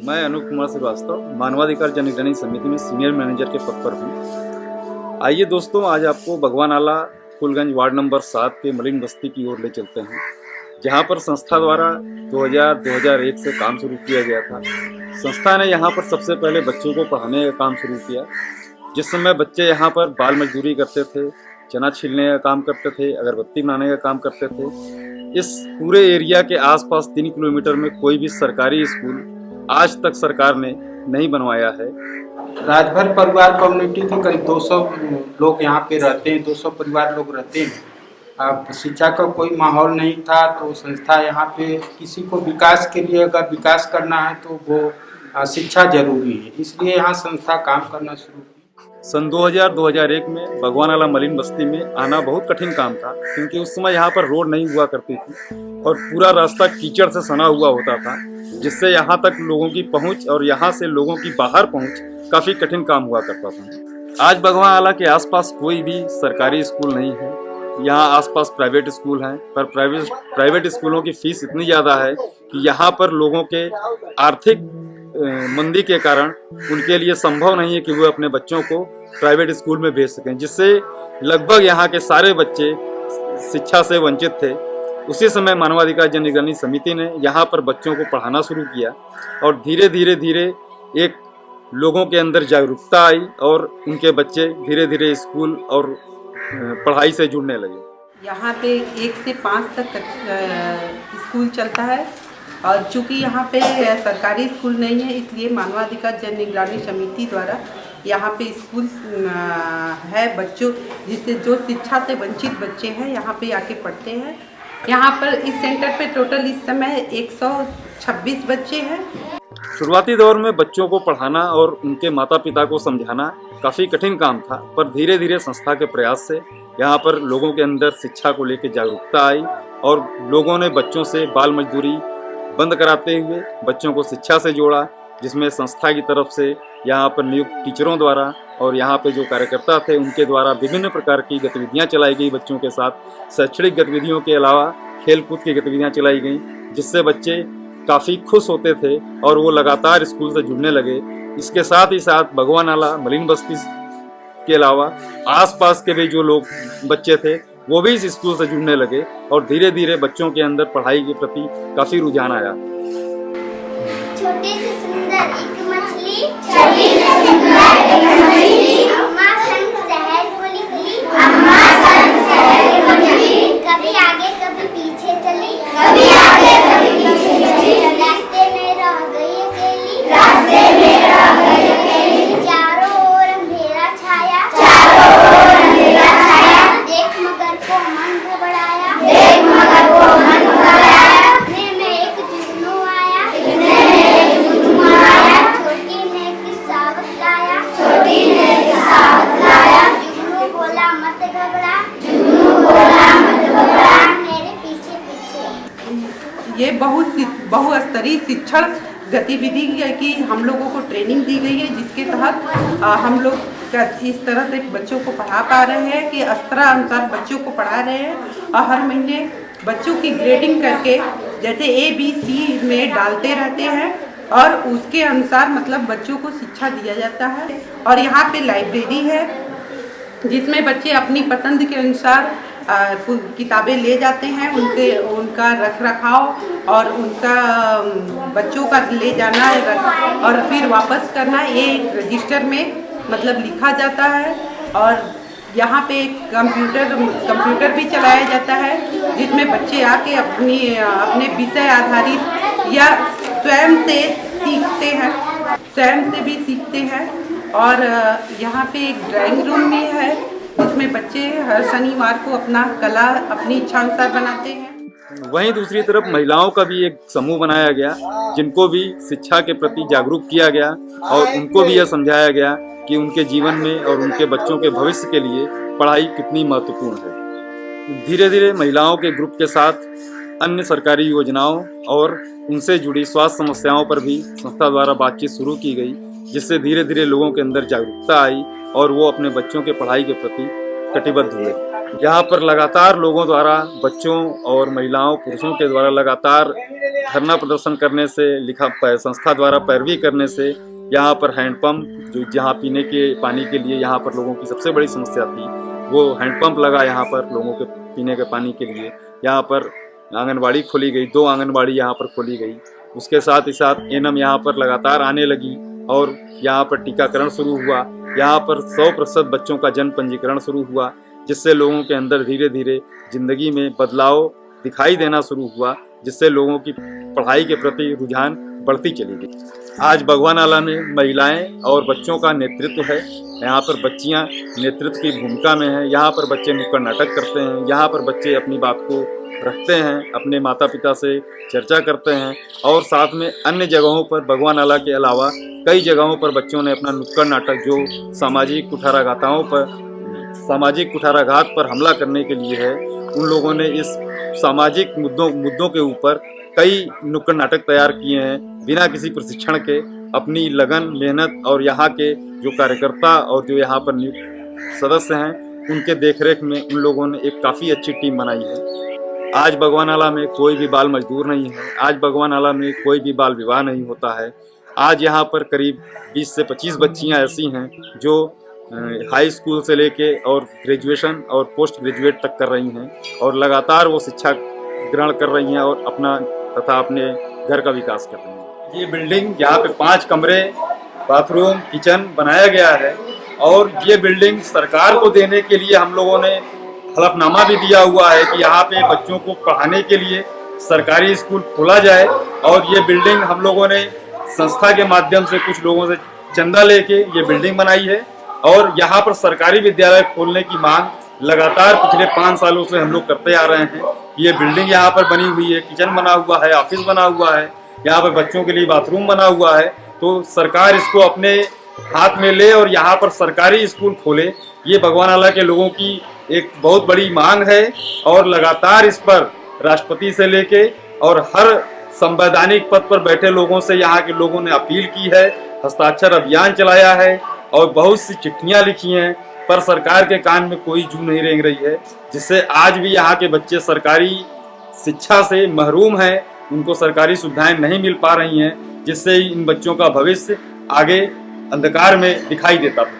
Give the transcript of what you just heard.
मैं अनूप कुमार श्रीवास्तव मानवाधिकार जननिगरानी समिति में सीनियर मैनेजर के पद पर हूँ। आइए दोस्तों, आज आपको भगवानाला फूलगंज वार्ड नंबर 7 के मलिन बस्ती की ओर ले चलते हैं, जहाँ पर संस्था द्वारा 2001 से काम शुरू किया गया था। संस्था ने यहाँ पर सबसे पहले बच्चों को पढ़ाने का काम शुरू किया। जिस समय बच्चे यहाँ पर बाल मजदूरी करते थे, चना छीलने का काम करते थे, अगरबत्ती बनाने का काम करते थे। इस पूरे एरिया के आसपास 3 किलोमीटर में कोई भी सरकारी स्कूल आज तक सरकार ने नहीं बनवाया है। राजभर परिवार कम्युनिटी के करीब 200 लोग यहाँ पे रहते हैं, 200 परिवार लोग रहते हैं। अब शिक्षा का कोई माहौल नहीं था, तो संस्था यहाँ पे किसी को विकास के लिए अगर विकास करना है तो वो शिक्षा जरूरी है, इसलिए यहाँ संस्था काम करना शुरू की। सन 2000-2001 में भगवानाला मलिन बस्ती में आना बहुत कठिन काम था, क्योंकि उस समय यहाँ पर रोड नहीं हुआ करती थी और पूरा रास्ता कीचड़ से सना हुआ होता था, जिससे यहाँ तक लोगों की पहुँच और यहाँ से लोगों की बाहर पहुँच काफ़ी कठिन काम हुआ करता था। आज भगवानाला के आसपास कोई भी सरकारी स्कूल नहीं है। यहाँ आसपास प्राइवेट स्कूल हैं, पर प्राइवेट स्कूलों की फीस इतनी ज़्यादा है कि यहाँ पर लोगों के आर्थिक मंदी के कारण उनके लिए संभव नहीं है कि वो अपने बच्चों को प्राइवेट स्कूल में भेज सकें, जिससे लगभग यहाँ के सारे बच्चे शिक्षा से वंचित थे। उसी समय मानवाधिकार जननिगरानी समिति ने यहाँ पर बच्चों को पढ़ाना शुरू किया और धीरे धीरे एक लोगों के अंदर जागरूकता आई और उनके बच्चे धीरे धीरे स्कूल और पढ़ाई से जुड़ने लगे। यहाँ पे 1 से 5 तक स्कूल चलता है और चूँकि यहाँ पे सरकारी स्कूल नहीं है, इसलिए मानवाधिकार जननिगरानी समिति द्वारा यहाँ पे स्कूल है। बच्चों जिससे जो शिक्षा से वंचित बच्चे हैं यहाँ पे आके पढ़ते हैं। यहाँ पर इस सेंटर पे टोटल इस समय 126 बच्चे हैं। शुरुआती दौर में बच्चों को पढ़ाना और उनके माता पिता को समझाना काफ़ी कठिन काम था, पर धीरे धीरे संस्था के प्रयास से यहाँ पर लोगों के अंदर शिक्षा को लेकर जागरूकता आई और लोगों ने बच्चों से बाल मजदूरी बंद कराते हुए बच्चों को शिक्षा से जोड़ा, जिसमें संस्था की तरफ से यहाँ पर नियुक्त टीचरों द्वारा और यहाँ पे जो कार्यकर्ता थे उनके द्वारा विभिन्न प्रकार की गतिविधियाँ चलाई गई। बच्चों के साथ शैक्षणिक गतिविधियों के अलावा खेल कूद की गतिविधियाँ चलाई गई, जिससे बच्चे काफ़ी खुश होते थे और वो लगातार स्कूल से जुड़ने लगे। इसके साथ ही साथ भगवानाला मलिन बस्ती के अलावा आसपास के भी जो लोग बच्चे थे वो भी इस स्कूल से जुड़ने लगे और धीरे धीरे बच्चों के अंदर पढ़ाई के प्रति काफ़ी रुझान आया। छोटी सी सुंदर एक मछली, छोटी सी सुंदर एक मछली, अम्मा संग शहर को निकली, अम्मा संग शहर को निकली, कभी आगे कभी पीछे चली, कभी आगे कभी पीछे चली, रास्ते में रह गई अकेली, रास्ते में रह गई अकेली, चारों ओर अंधेरा छाया, चारों ओर अंधेरा छाया, देख मगर को मन घबराया, देख मगर को मन घबराया, इतने में एक जुगनू आया, इतने में एक जुगनू आया, छोटी ने किस्सा बतलाया, छोटी ने किस्सा बतलाया, जुगनू बोला मत घबरा, जुगनू बोला मत घबरा, मेरे पीछे पीछे। ये बहुस्तरीय शिक्षण गतिविधि की हम लोगों को ट्रेनिंग दी गई है, जिसके तहत हम लोग इस तरह से बच्चों को पढ़ा पा रहे हैं कि स्तर अनुसार बच्चों को पढ़ा रहे हैं और हर महीने बच्चों की ग्रेडिंग करके जैसे ABC में डालते रहते हैं और उसके अनुसार मतलब बच्चों को शिक्षा दिया जाता है। और यहाँ पे लाइब्रेरी है जिसमें बच्चे अपनी पसंद के अनुसार किताबें ले जाते हैं। उनका रख रखाव और उनका बच्चों का ले जाना और फिर वापस करना, ये एक रजिस्टर में मतलब लिखा जाता है। और यहाँ पे कंप्यूटर भी चलाया जाता है, जिसमें बच्चे आके अपने विषय आधारित या स्वयं से सीखते हैं, स्वयं से भी सीखते हैं। और यहाँ पे एक ड्राइंग रूम भी है, जिसमें बच्चे हर शनिवार को अपना कला अपनी इच्छा अनुसार बनाते हैं। वहीं दूसरी तरफ महिलाओं का भी एक समूह बनाया गया, जिनको भी शिक्षा के प्रति जागरूक किया गया और उनको भी यह समझाया गया कि उनके जीवन में और उनके बच्चों के भविष्य के लिए पढ़ाई कितनी महत्वपूर्ण है। धीरे धीरे महिलाओं के ग्रुप के साथ अन्य सरकारी योजनाओं और उनसे जुड़ी स्वास्थ्य समस्याओं पर भी संस्था द्वारा बातचीत शुरू की गई, जिससे धीरे धीरे लोगों के अंदर जागरूकता आई और वो अपने बच्चों के पढ़ाई के प्रति कटिबद्ध हुए। यहाँ पर लगातार लोगों द्वारा, बच्चों और महिलाओं पुरुषों के द्वारा लगातार धरना प्रदर्शन करने से, संस्था द्वारा पैरवी करने से यहाँ पर हैंडपम्प, जो जहाँ पीने के पानी के लिए यहाँ पर लोगों की सबसे बड़ी समस्या थी, वो हैंडपम्प लगा यहाँ पर लोगों के पीने के पानी के लिए। यहाँ पर आंगनबाड़ी खोली गई, 2 आंगनबाड़ी यहाँ पर खोली गई। उसके साथ ही साथ एनम यहाँ पर लगातार आने लगी और यहाँ पर टीकाकरण शुरू हुआ। यहाँ पर 100% बच्चों का जन्म पंजीकरण शुरू हुआ, जिससे लोगों के अंदर धीरे धीरे ज़िंदगी में बदलाव दिखाई देना शुरू हुआ, जिससे लोगों की पढ़ाई के प्रति रुझान बढ़ती चली गई। आज बगवा नाला में महिलाएं और बच्चों का नेतृत्व है। यहाँ पर बच्चियाँ नेतृत्व की भूमिका में हैं। यहाँ पर बच्चे नुक्कड़ नाटक करते हैं। यहाँ पर बच्चे अपनी बात को रखते हैं, अपने माता पिता से चर्चा करते हैं और साथ में अन्य जगहों पर, बगवा नाला के अलावा कई जगहों पर बच्चों ने अपना नुक्कड़ नाटक, जो सामाजिक कुठाराघात पर हमला करने के लिए है, उन लोगों ने इस सामाजिक मुद्दों के ऊपर कई नुक्कड़ नाटक तैयार किए हैं। बिना किसी प्रशिक्षण के अपनी लगन, मेहनत और यहाँ के जो कार्यकर्ता और जो यहाँ पर सदस्य हैं, उनके देखरेख में उन लोगों ने एक काफ़ी अच्छी टीम बनाई है। आज बगवा नाला में कोई भी बाल मजदूर नहीं है। आज बगवा नाला में कोई भी बाल विवाह नहीं होता है। आज यहाँ पर करीब 20 से 25 बच्चियाँ ऐसी हैं जो हाई स्कूल से लेके और ग्रेजुएशन और पोस्ट ग्रेजुएट तक कर रही हैं और लगातार वो शिक्षा ग्रहण कर रही हैं और अपने घर का विकास कर रही हैं। ये बिल्डिंग, यहाँ पे 5 कमरे, बाथरूम, किचन बनाया गया है और ये बिल्डिंग सरकार को देने के लिए हम लोगों ने हलफनामा भी दिया हुआ है कि यहाँ पे बच्चों को पढ़ाने के लिए सरकारी स्कूल खोला जाए। और ये बिल्डिंग हम लोगों ने संस्था के माध्यम से कुछ लोगों से चंदा लेके ये बिल्डिंग बनाई है और यहाँ पर सरकारी विद्यालय खोलने की मांग लगातार पिछले 5 सालों से हम लोग करते आ रहे हैं। ये बिल्डिंग यहाँ पर बनी हुई है, किचन बना हुआ है, ऑफिस बना हुआ है, यहाँ पर बच्चों के लिए बाथरूम बना हुआ है। तो सरकार इसको अपने हाथ में ले और यहाँ पर सरकारी स्कूल खोले। ये बगवा नाला के लोगों की एक बहुत बड़ी मांग है और लगातार इस पर राष्ट्रपति से लेके और हर संवैधानिक पद पर बैठे लोगों से यहाँ के लोगों ने अपील की है, हस्ताक्षर अभियान चलाया है और बहुत सी चिट्ठियाँ लिखी हैं, पर सरकार के कान में कोई जू नहीं रेंग रही है, जिससे आज भी यहाँ के बच्चे सरकारी शिक्षा से महरूम हैं। उनको सरकारी सुविधाएं नहीं मिल पा रही हैं, जिससे इन बच्चों का भविष्य आगे अंधकार में दिखाई देता है।